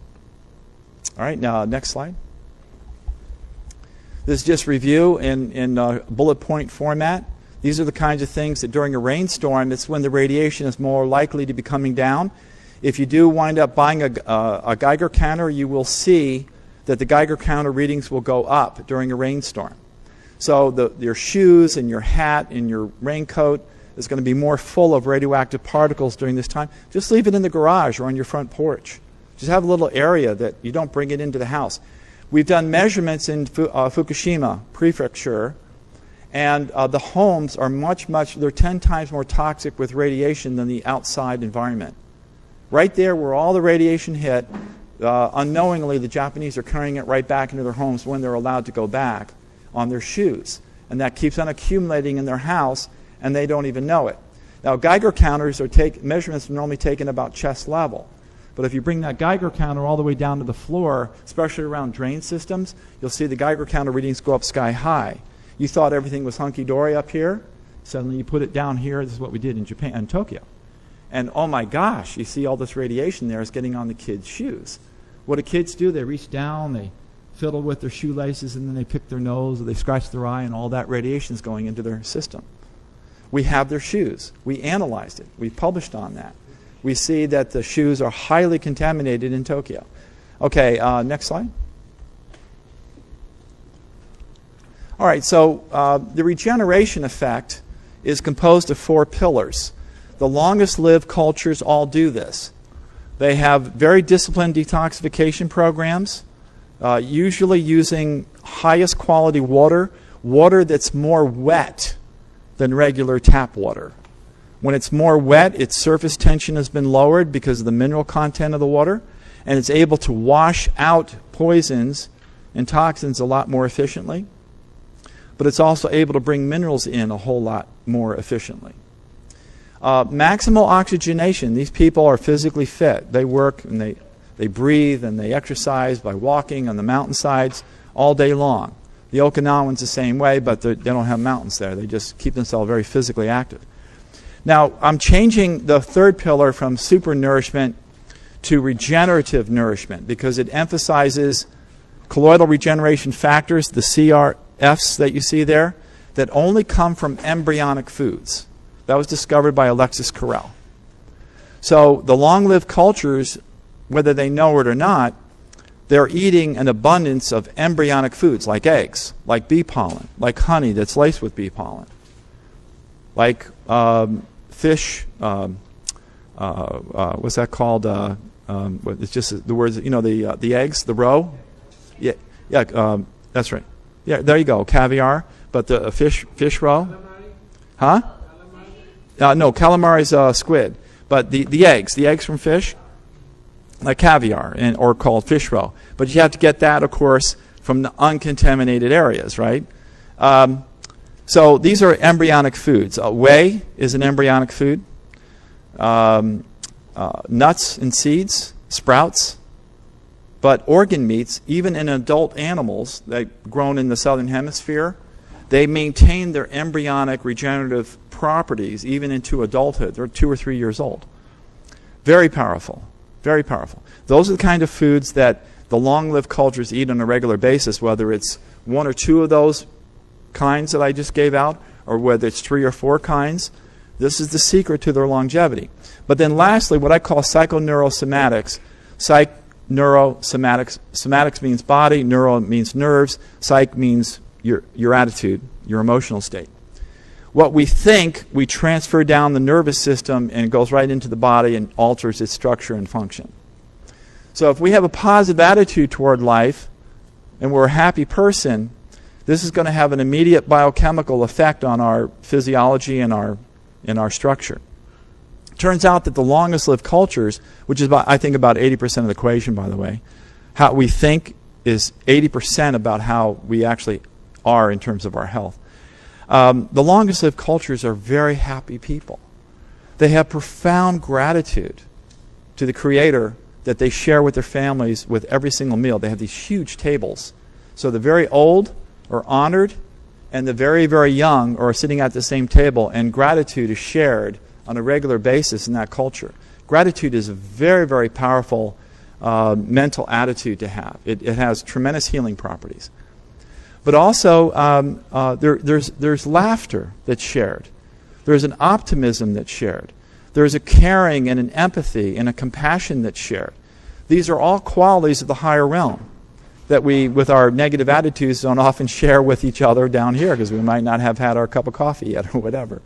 All right. Now, next slide. This is just review in bullet point format. These are the kinds of things that during a rainstorm, it's when the radiation is more likely to be coming down. If you do wind up buying a Geiger counter, you will see that the Geiger counter readings will go up during a rainstorm. So your shoes and your hat and your raincoat is going to be more full of radioactive particles during this time. Just leave it in the garage or on your front porch. Just have a little area that you don't bring it into the house. We've done measurements in Fukushima Prefecture, and the homes are they're 10 times more toxic with radiation than the outside environment. Right there where all the radiation hit, unknowingly the Japanese are carrying it right back into their homes when they're allowed to go back on their shoes. And that keeps on accumulating in their house, and they don't even know it. Now, Geiger counters measurements are normally taken about chest level. But if you bring that Geiger counter all the way down to the floor, especially around drain systems, you'll see the Geiger counter readings go up sky high. You thought everything was hunky-dory up here. Suddenly you put it down here. This is what we did in Japan and Tokyo. And oh my gosh, you see all this radiation there is getting on the kids' shoes. What do kids do? They reach down, they fiddle with their shoelaces, and then they pick their nose or they scratch their eye, and all that radiation is going into their system. We have their shoes. We analyzed it. We published on that. We see that the shoes are highly contaminated in Tokyo. Okay, next slide. All right, so the regeneration effect is composed of 4 pillars. The longest-lived cultures all do this. They have very disciplined detoxification programs, usually using highest quality water that's more wet than regular tap water. When it's more wet, its surface tension has been lowered because of the mineral content of the water, and it's able to wash out poisons and toxins a lot more efficiently. But it's also able to bring minerals in a whole lot more efficiently. Maximal oxygenation. These people are physically fit. They work and they breathe and they exercise by walking on the mountainsides all day long. The Okinawans the same way, but they don't have mountains there. They just keep themselves very physically active. Now, I'm changing the 3rd pillar from supernourishment to regenerative nourishment because it emphasizes colloidal regeneration factors, the CRFs that you see there, that only come from embryonic foods. That was discovered by Alexis Carrel. So the long-lived cultures, whether they know it or not, they're eating an abundance of embryonic foods like eggs, like bee pollen, like honey that's laced with bee pollen, like fish, what's that called? It's just the words, the eggs, the roe. Yeah, that's right. Yeah, there you go, caviar, but the fish roe. Huh? No, calamari is squid. But the eggs from fish, like caviar, or called fish roe. But you have to get that, of course, from the uncontaminated areas, right? So these are embryonic foods. Whey is an embryonic food. Nuts and seeds, sprouts. But organ meats, even in adult animals that grown in the southern hemisphere, they maintain their embryonic regenerative properties even into adulthood. They're 2 or 3 years old. Very powerful. Very powerful. Those are the kind of foods that the long-lived cultures eat on a regular basis, whether it's one or two of those kinds that I just gave out, or whether it's 3 or 4 kinds. This is the secret to their longevity. But then lastly, what I call psychoneurosomatics. Psychoneurosomatics. Somatics means body, neuro means nerves, psych means your attitude, your emotional state. What we think, we transfer down the nervous system and it goes right into the body and alters its structure and function. So if we have a positive attitude toward life and we're a happy person, this is going to have an immediate biochemical effect on our physiology and our structure. Turns out that the longest lived cultures, which is I think about 80% of the equation, by the way, how we think is 80% about how we actually are in terms of our health. The longest lived cultures are very happy people. They have profound gratitude to the Creator that they share with their families with every single meal. They have these huge tables. So the very old are honored, and the very, very young are sitting at the same table, and gratitude is shared on a regular basis in that culture. Gratitude is a very, very powerful mental attitude to have. It has tremendous healing properties. But also, there's laughter that's shared. There's an optimism that's shared. There's a caring and an empathy and a compassion that's shared. These are all qualities of the higher realm that we, with our negative attitudes, don't often share with each other down here because we might not have had our cup of coffee yet or whatever.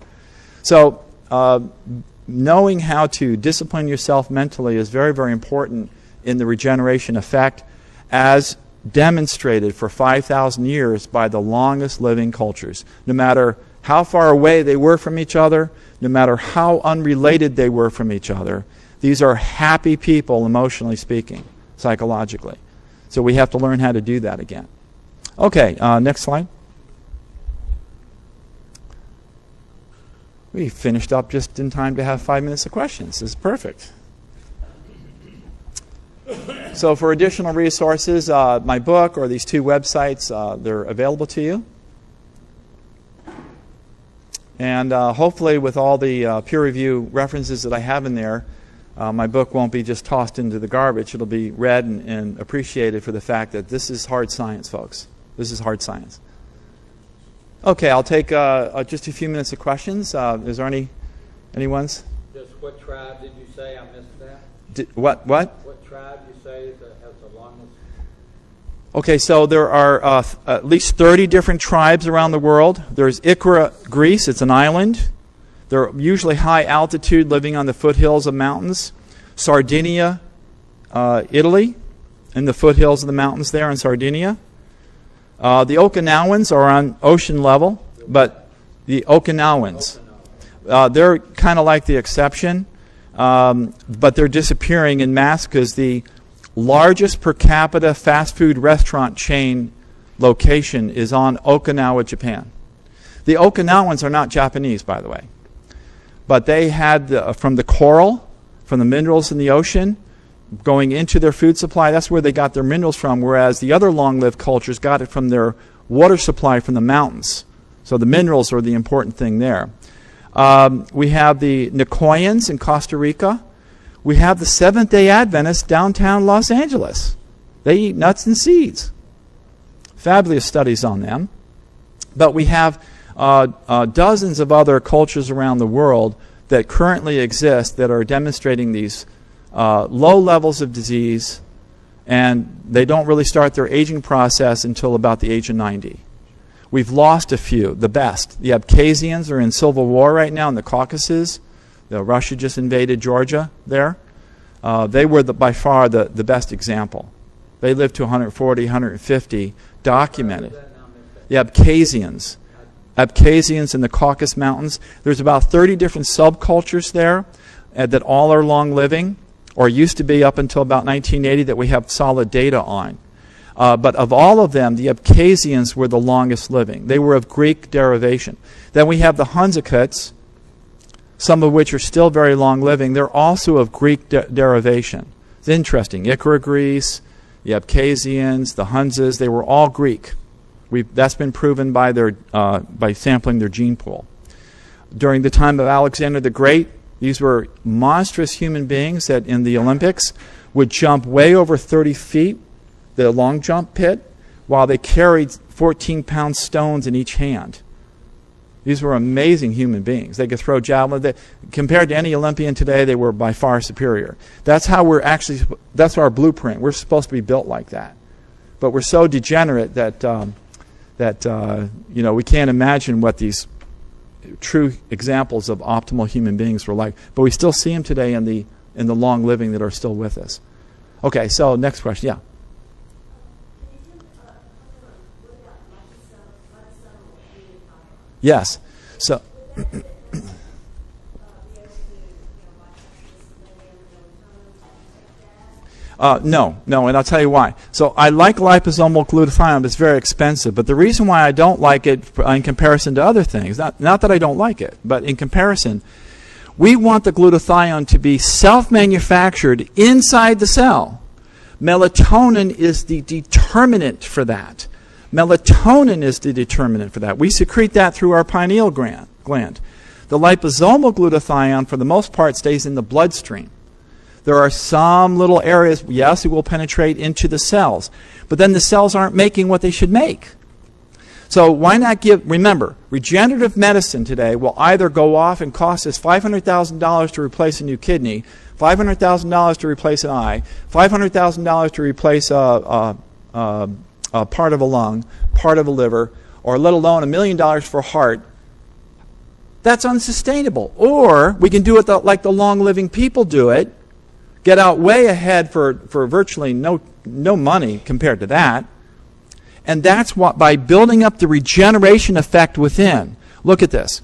So knowing how to discipline yourself mentally is very, very important in the regeneration effect, as demonstrated for 5,000 years by the longest living cultures. No matter how far away they were from each other, no matter how unrelated they were from each other, these are happy people, emotionally speaking, psychologically. So we have to learn how to do that again. Okay, next slide. We finished up just in time to have 5 minutes of questions. This is perfect. So for additional resources, my book or these 2 websites, they're available to you. And hopefully with all the peer review references that I have in there, my book won't be just tossed into the garbage. It'll be read and appreciated for the fact that this is hard science, folks. This is hard science. Okay, I'll take just a few minutes of questions. Is there anyone's? Just what tribe did you say? I missed that. What? What tribe you say has the longest? Okay, so there are at least 30 different tribes around the world. There's Ikra, Greece. It's an island. They're usually high altitude, living on the foothills of mountains. Sardinia, Italy, in the foothills of the mountains there in Sardinia. The Okinawans are on ocean level, but the Okinawans, they're kind of like the exception, but they're disappearing en masse because the largest per capita fast food restaurant chain location is on Okinawa, Japan. The Okinawans are not Japanese, by the way, but they had from the coral, from the minerals in the ocean, going into their food supply. That's where they got their minerals from, whereas the other long-lived cultures got it from their water supply from the mountains. So the minerals are the important thing there. We have the Nicoyans in Costa Rica. We have the Seventh-day Adventists downtown Los Angeles. They eat nuts and seeds. Fabulous studies on them. But we have dozens of other cultures around the world that currently exist that are demonstrating these low levels of disease, and they don't really start their aging process until about the age of 90. We've lost a few, the best. The Abkhazians are in civil war right now in the Caucasus. Russia just invaded Georgia there. They were by far the best example. They lived to 140, 150, documented. The Abkhazians in the Caucasus Mountains. There's about 30 different subcultures there that all are long-living, or used to be up until about 1980 that we have solid data on. But of all of them, the Abkhazians were the longest living. They were of Greek derivation. Then we have the Hunzakuts, some of which are still very long living. They're also of Greek derivation. It's interesting. Ikra, Greece, the Abkhazians, the Hunzas, they were all Greek. That's been proven by sampling their gene pool. During the time of Alexander the Great, These were monstrous human beings that in the Olympics would jump way over 30 feet, the long jump pit, while they carried 14-pound stones in each hand. These were amazing human beings. They could throw javelin. Compared to any Olympian today, they were by far superior. That's how that's our blueprint. We're supposed to be built like that. But we're so degenerate that we can't imagine what these true examples of optimal human beings were like. But we still see them today in the long living that are still with us. Okay, so next question. Yeah. Yes. So. No, and I'll tell you why. So I like liposomal glutathione, but it's very expensive. But the reason why I don't like it in comparison to other things, not that I don't like it, but in comparison, we want the glutathione to be self-manufactured inside the cell. Melatonin is the determinant for that. Melatonin is the determinant for that. We secrete that through our pineal gland. The liposomal glutathione, for the most part, stays in the bloodstream. There are some little areas, yes, it will penetrate into the cells, but then the cells aren't making what they should make. So why not remember, regenerative medicine today will either go off and cost us $500,000 to replace a new kidney, $500,000 to replace an eye, $500,000 to replace a part of a lung, part of a liver, or let alone $1 million for a heart. That's unsustainable. Or we can do it like the long-living people do it, get out way ahead for virtually no money compared to that. And that's what, by building up the regeneration effect within. Look at this.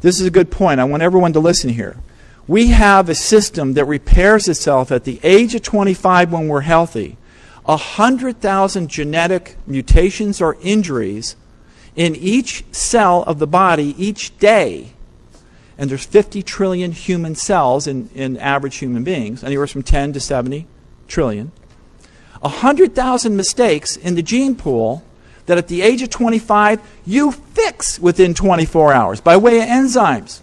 This is a good point. I want everyone to listen here. We have a system that repairs itself at the age of 25 when we're healthy. 100,000 genetic mutations or injuries in each cell of the body each day. And there's 50 trillion human cells in average human beings, anywhere from 10 to 70 trillion. 100,000 mistakes in the gene pool that at the age of 25 you fix within 24 hours by way of enzymes.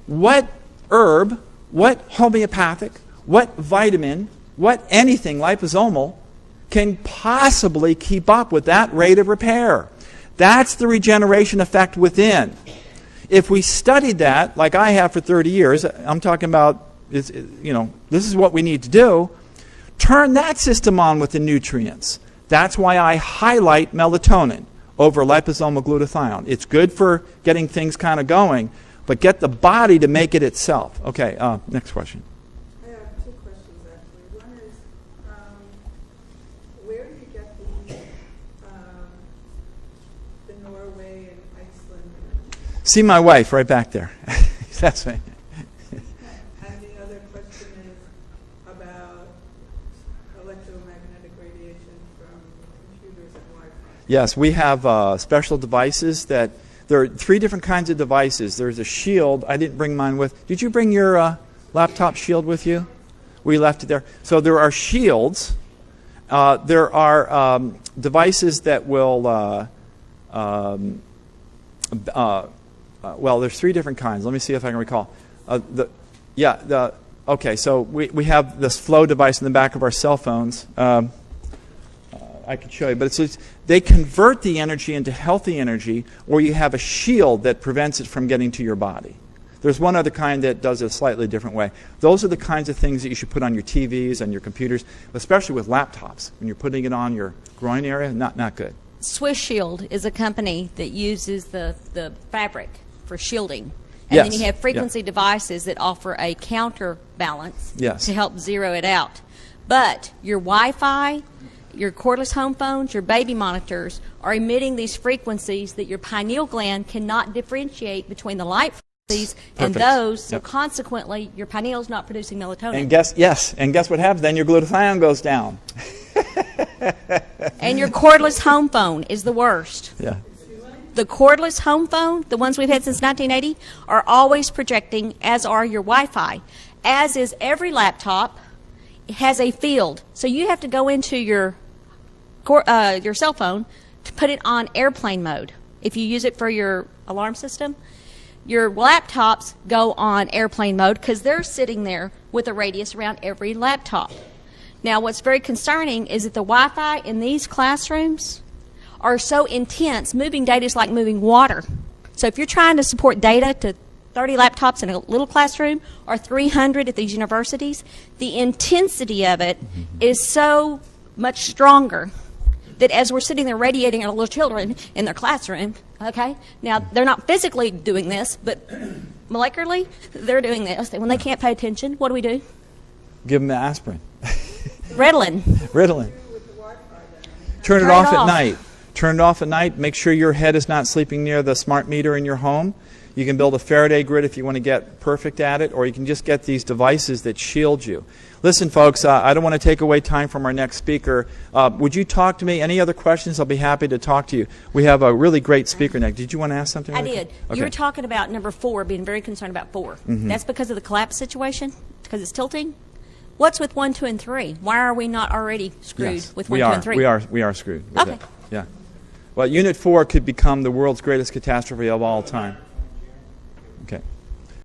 What herb, what homeopathic, what vitamin, what anything liposomal can possibly keep up with that rate of repair? That's the regeneration effect within. If we studied that, like I have for 30 years, I'm talking about, this is what we need to do, turn that system on with the nutrients. That's why I highlight melatonin over liposomal glutathione. It's good for getting things kind of going, but get the body to make it itself. Okay, next question. I have two questions, actually. One is, where do you get the Norway and Iceland? See my wife right back there. That's me. And the other question is about electromagnetic radiation from computers and Wi-Fi. Yes, we have special devices that, there are 3 different kinds of devices. There's a shield. I didn't bring mine with. Did you bring your laptop shield with you? We left it there. So there are shields. There are devices that will, well, there's 3 different kinds. Let me see if I can recall. Okay, so we have this flow device in the back of our cell phones. I could show you, but they convert the energy into healthy energy, or you have a shield that prevents it from getting to your body. There's one other kind that does it a slightly different way. Those are the kinds of things that you should put on your TVs and your computers, especially with laptops. When you're putting it on your groin area, not good. Swiss Shield is a company that uses the fabric for shielding. And Yes. then you have frequency devices that offer a counterbalance Yes. to help zero it out. But your Wi-Fi, your cordless home phones, your baby monitors are emitting these frequencies that your pineal gland cannot differentiate between the light frequencies and Perfect. those, so Yep. consequently your pineal's not producing melatonin. And guess what happens? Then your glutathione goes down. And your cordless home phone is the worst. Yeah. The cordless home phone, the ones we've had since 1980, are always projecting, as are your Wi-Fi. As is every laptop, it has a field. So you have to go into your cell phone to put it on airplane mode if you use it for your alarm system. Your laptops go on airplane mode because they're sitting there with a radius around every laptop. Now, what's very concerning is that the Wi-Fi in these classrooms are so intense, moving data is like moving water. So if you're trying to support data to 30 laptops in a little classroom or 300 at these universities, the intensity of it is so much stronger that as we're sitting there radiating our little children in their classroom, okay, now they're not physically doing this, but molecularly they're doing this. And when they can't pay attention, what do? Give them the aspirin. Ritalin. Ritalin. Turn it off at night. Turn it off at night. Make sure your head is not sleeping near the smart meter in your home. You can build a Faraday grid if you want to get perfect at it, or you can just get these devices that shield you. Listen, folks, I don't want to take away time from our next speaker. Would you talk to me? Any other questions? I'll be happy to talk to you. We have a really great speaker next. Did you want to ask something? I did. Okay. You were talking about number 4, being very concerned about 4. That's because of the collapse situation, because it's tilting. What's with 1, 2, and 3? Why are we not already screwed Yes, with 1, we 2, are. and 3? We are screwed with Okay. it. Yeah. Well, Unit 4 could become the world's greatest catastrophe of all time. Okay.